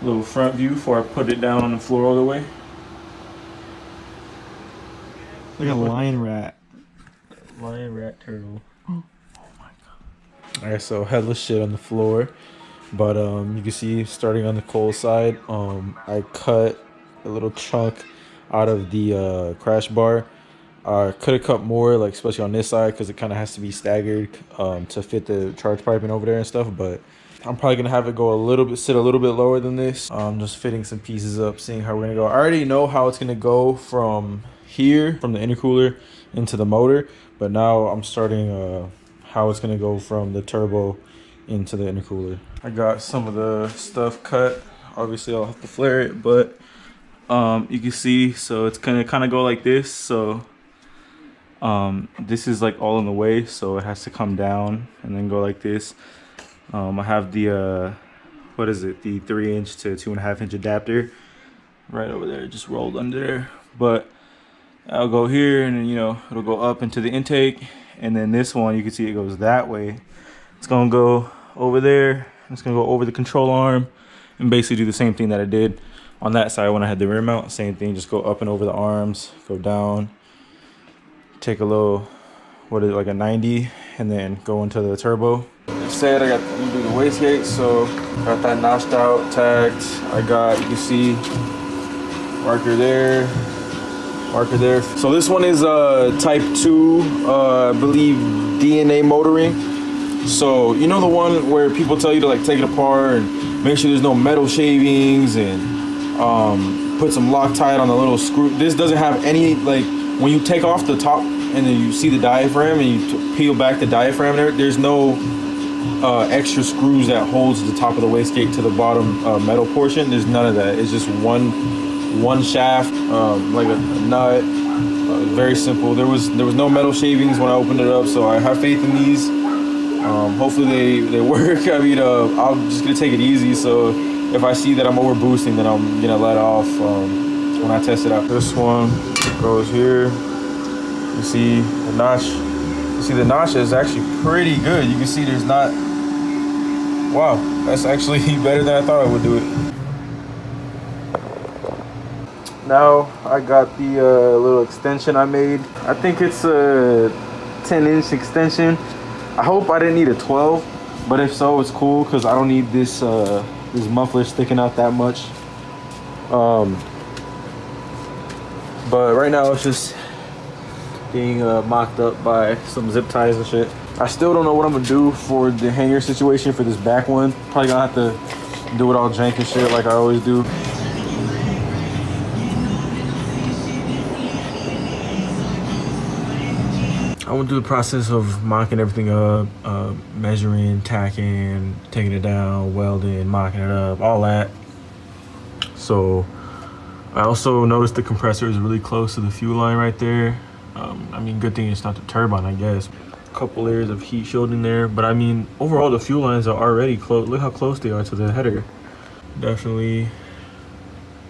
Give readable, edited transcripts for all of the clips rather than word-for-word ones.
Little front view before I put it down on the floor all the way. Like a lion rat. Lion rat turtle. Oh my god. Alright, so headless shit on the floor. But you can see starting on the cold side, I cut a little chunk out of the crash bar. Could have cut more, like especially on this side, because it kind of has to be staggered to fit the charge piping over there and stuff. But I'm probably gonna have it go sit a little bit lower than this. Just fitting some pieces up, seeing how we're gonna go. I already know how it's gonna go from here, from the intercooler into the motor, but now I'm starting how it's gonna go from the turbo into the intercooler. I got some of the stuff cut. Obviously I'll have to flare it, but you can see, so it's gonna kind of go like this. So this is like all in the way, so it has to come down and then go like this. I have the what is it, the 3-inch to 2.5-inch adapter right over there, just rolled under there. But I'll go here, and then, you know, it'll go up into the intake, and then this one, you can see it goes that way. It's gonna go over there, it's gonna go over the control arm, and basically do the same thing that I did on that side when I had the rear mount. Same thing, just go up and over the arms, go down, take a little, what is it, like a 90, and then go into the turbo. Instead, I got to do the wastegate, so got that notched out, tagged. I got, you can see, marker there, marker there. So this one is type 2, I believe, DNA motoring. So you know the one where people tell you to like take it apart and make sure there's no metal shavings and put some Loctite on the little screw. This doesn't have any, like, when you take off the top and then you see the diaphragm and you peel back the diaphragm there's no extra screws that holds the top of the wastegate to the bottom metal portion. There's none of that. It's just one shaft, like a nut. Very simple. There was no metal shavings when I opened it up, so I have faith in these. Hopefully they work. I mean, I'm just gonna take it easy, so if I see that I'm over boosting, then I'm gonna let off when I test it out. This one goes here. You see the notch. You see the notch is actually pretty good. You can see there's not, wow, that's actually better than I thought I would do it. Now I got the little extension I made. I think it's a 10-inch extension. I hope I didn't need a 12, but if so, it's cool because I don't need this this muffler sticking out that much. But right now it's just being mocked up by some zip ties and shit. I still don't know what I'm gonna do for the hanger situation for this back one. Probably gonna have to do it all jank and shit like I always do. I went through the process of mocking everything up, measuring, tacking, taking it down, welding, mocking it up, all that. So I also noticed the compressor is really close to the fuel line right there. I mean, good thing it's not the turbine, I guess. A couple layers of heat shielding there, but I mean, overall the fuel lines are already close. Look how close they are to the header. Definitely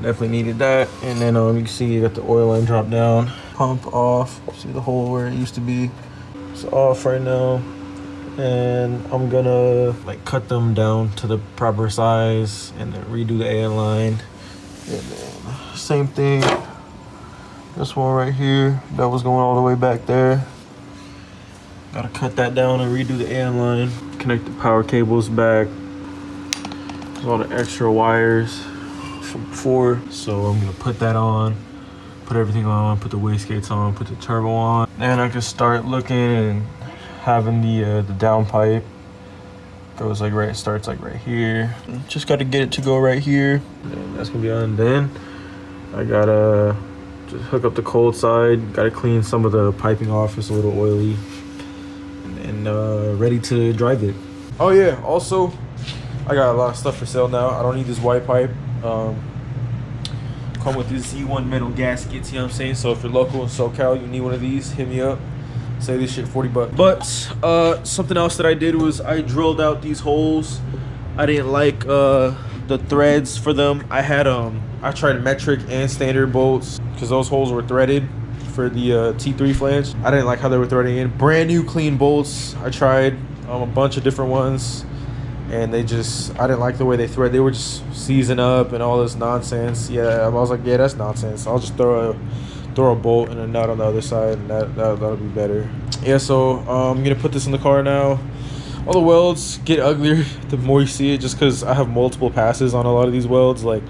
needed that. And then you can see you got the oil line drop down, pump off. See the hole where it used to be. It's off right now, and I'm gonna like cut them down to the proper size and then redo the AN line. And then same thing, this one right here that was going all the way back there, gotta cut that down and redo the AN line, connect the power cables back. There's all the extra wires from before, so I'm gonna put that on, put everything on, put the wastegates on, put the turbo on, and I can start looking and having the downpipe goes like right, starts like right here. Just got to get it to go right here. And that's gonna be on. Then I gotta just hook up the cold side. Gotta clean some of the piping off, it's a little oily, and ready to drive it. Oh yeah, also I got a lot of stuff for sale now. I don't need this white pipe. Come with these Z1 metal gaskets, you know what I'm saying? So if you're local in SoCal, you need one of these, hit me up. Say this shit 40 bucks. But something else that I did was I drilled out these holes. I didn't like the threads for them. I had I tried metric and standard bolts because those holes were threaded for the T3 flange. I didn't like how they were threading in. Brand new clean bolts. I tried a bunch of different ones. and I didn't like the way they thread. They were just seizing up and all this nonsense. Yeah, I was like, yeah, that's nonsense. I'll just throw a bolt and a nut on the other side, and that'll be better. Yeah, so I'm gonna put this in the car now. All the welds get uglier the more you see it, just because I have multiple passes on a lot of these welds. Like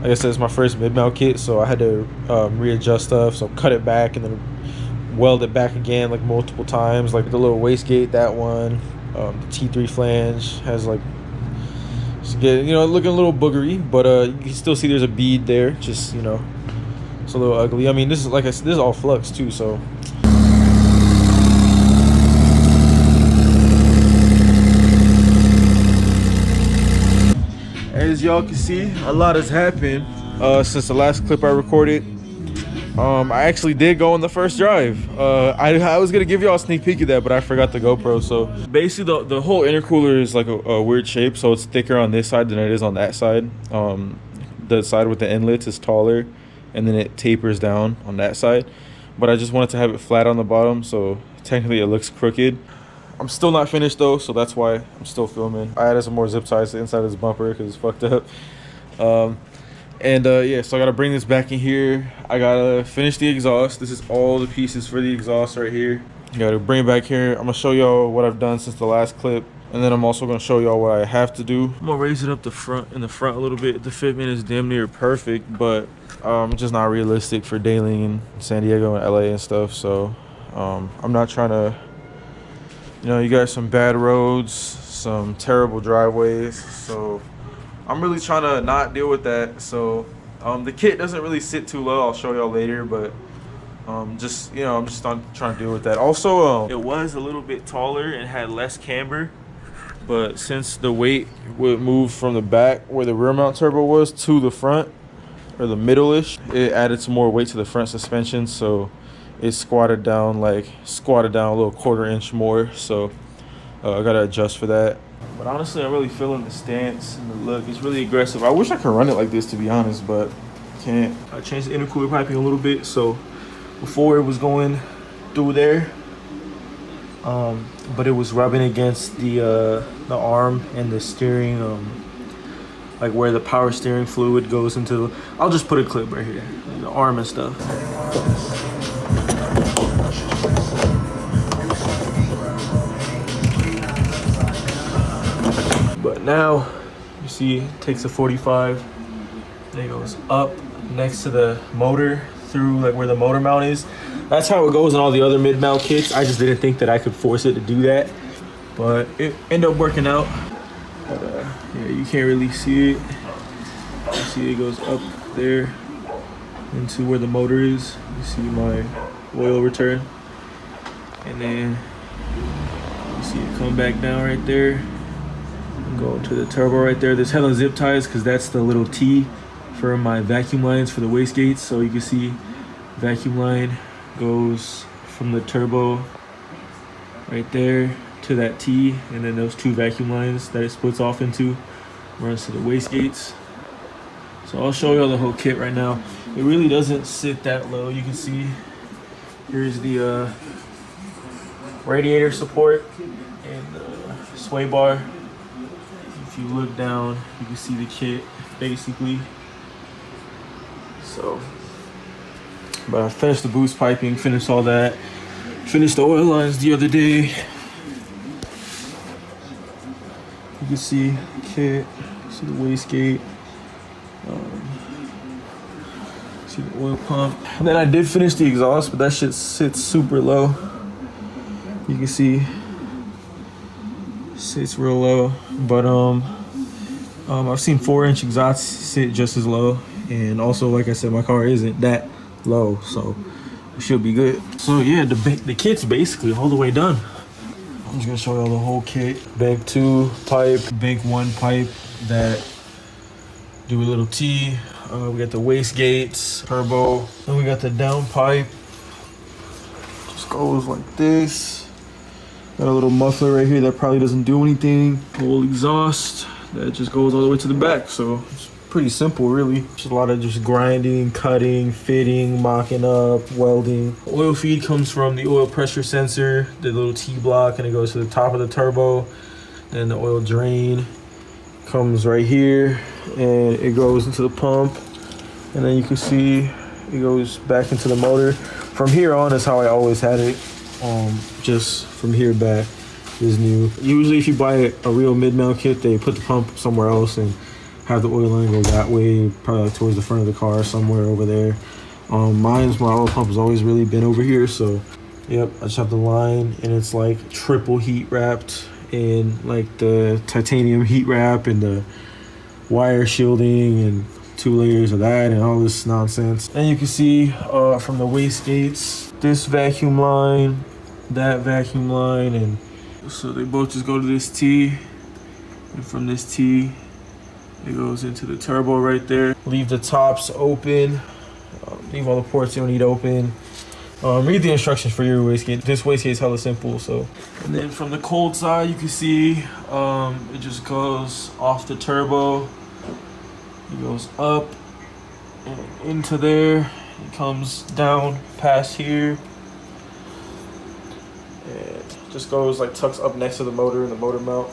I said, it's my first mid-mount kit, so I had to readjust stuff. So cut it back and then weld it back again like multiple times. Like the little wastegate, that one, the T3 flange has like, looking a little boogery, but you can still see there's a bead there. Just it's a little ugly. I mean, this is like I said, this is all flux too, so. As y'all can see, a lot has happened since the last clip I recorded. I actually did go on the first drive. I was gonna give y'all a sneak peek of that, but I forgot the GoPro. So basically, the whole intercooler is like a weird shape, so it's thicker on this side than it is on that side. The side with the inlets is taller, and then it tapers down on that side. But I just wanted to have it flat on the bottom, so technically it looks crooked. I'm still not finished though, so that's why I'm still filming. I added some more zip ties to the inside of this bumper because it's fucked up. Yeah, so I gotta bring this back in here. I gotta finish the exhaust. This is all the pieces for the exhaust right here. I gotta bring it back here. I'm gonna show y'all what I've done since the last clip, and then I'm also gonna show y'all what I have to do. I'm gonna raise it up the front a little bit. The fitment is damn near perfect, but it's just not realistic for dealing in San Diego and LA and stuff. So I'm not trying to, you got some bad roads, some terrible driveways, so I'm really trying to not deal with that. So the kit doesn't really sit too low. I'll show y'all later, but I'm just not trying to deal with that. Also, it was a little bit taller and had less camber, but since the weight would move from the back where the rear mount turbo was to the front, or the middle-ish, it added some more weight to the front suspension, so it squatted down a little 1/4 inch more. So I gotta adjust for that. But honestly, I'm really feeling the stance and the look. It's really aggressive. I wish I could run it like this, to be honest, but I can't. I changed the intercooler piping a little bit. So before it was going through there, but it was rubbing against the arm and the steering, like where the power steering fluid goes into. I'll just put a clip right here, the arm and stuff. But now you see it takes a 45, and it goes up next to the motor through like where the motor mount is. That's how it goes in all the other mid-mount kits. I just didn't think that I could force it to do that, but it ended up working out. But yeah, you can't really see it. You see it goes up there into where the motor is. You see my oil return, and then you see it come back down right there. Go to the turbo right there. There's hella zip ties because that's the little T for my vacuum lines for the wastegates. So you can see vacuum line goes from the turbo right there to that T, and then those two vacuum lines that it splits off into runs to the wastegates. So I'll show you the whole kit right now. It really doesn't sit that low. You can see here's the radiator support and the sway bar. If you look down, you can see the kit basically. So, but I finished the boost piping, finished all that, finished the oil lines the other day. You can see the kit, see the wastegate, see the oil pump. And then I did finish the exhaust, but that shit sits super low. You can see sits real low, but I've seen 4-inch exhausts sit just as low, and also like I said, my car isn't that low, so it should be good. So yeah, the kit's basically all the way done. I'm just gonna show y'all the whole kit. Bank 2 pipe, bank 1 pipe that do a little T. We got the wastegates, turbo, then we got the down pipe. Just goes like this. Got a little muffler right here that probably doesn't do anything. Whole exhaust that just goes all the way to the back. So it's pretty simple, really. Just a lot of just grinding, cutting, fitting, mocking up, welding. Oil feed comes from the oil pressure sensor, the little T block, and it goes to the top of the turbo. Then the oil drain comes right here, and it goes into the pump. And then you can see it goes back into the motor. From here on is how I always had it. Just from here back is new. Usually if you buy a real mid-mount kit, they put the pump somewhere else and have the oil line go that way, probably like towards the front of the car, somewhere over there. My oil pump has always really been over here, so yep, I just have the line, and it's like triple heat wrapped in like the titanium heat wrap and the wire shielding and 2 layers of that and all this nonsense. And you can see from the wastegates, this vacuum line, that vacuum line, and so they both just go to this T, and from this T it goes into the turbo right there. Leave the tops open, leave all the ports you don't need open. Read the instructions for your wastegate. This wastegate is hella simple. So, and then from the cold side, you can see it just goes off the turbo. It goes up and into there. It comes down past here. And just goes like tucks up next to the motor and the motor mount.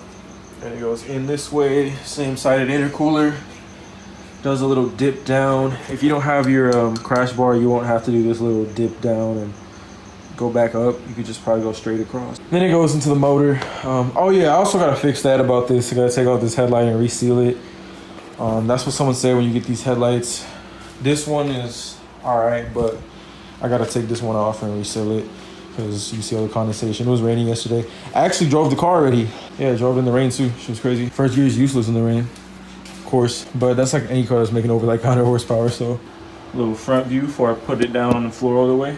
And it goes in this way, same sided intercooler. Does a little dip down. If you don't have your crash bar, you won't have to do this little dip down and go back up. You could just probably go straight across. Then it goes into the motor. Oh yeah, I also gotta fix that about this. I gotta take out this headlight and reseal it. That's what someone said when you get these headlights. This one is all right, but I gotta take this one off and reseal it because you see all the condensation. It was raining yesterday. I actually drove the car already. Yeah, I drove in the rain too. She was crazy. First gear is useless in the rain, of course, but that's like any car that's making over like 100 horsepower. So Little front view before I put it down on the floor all the way.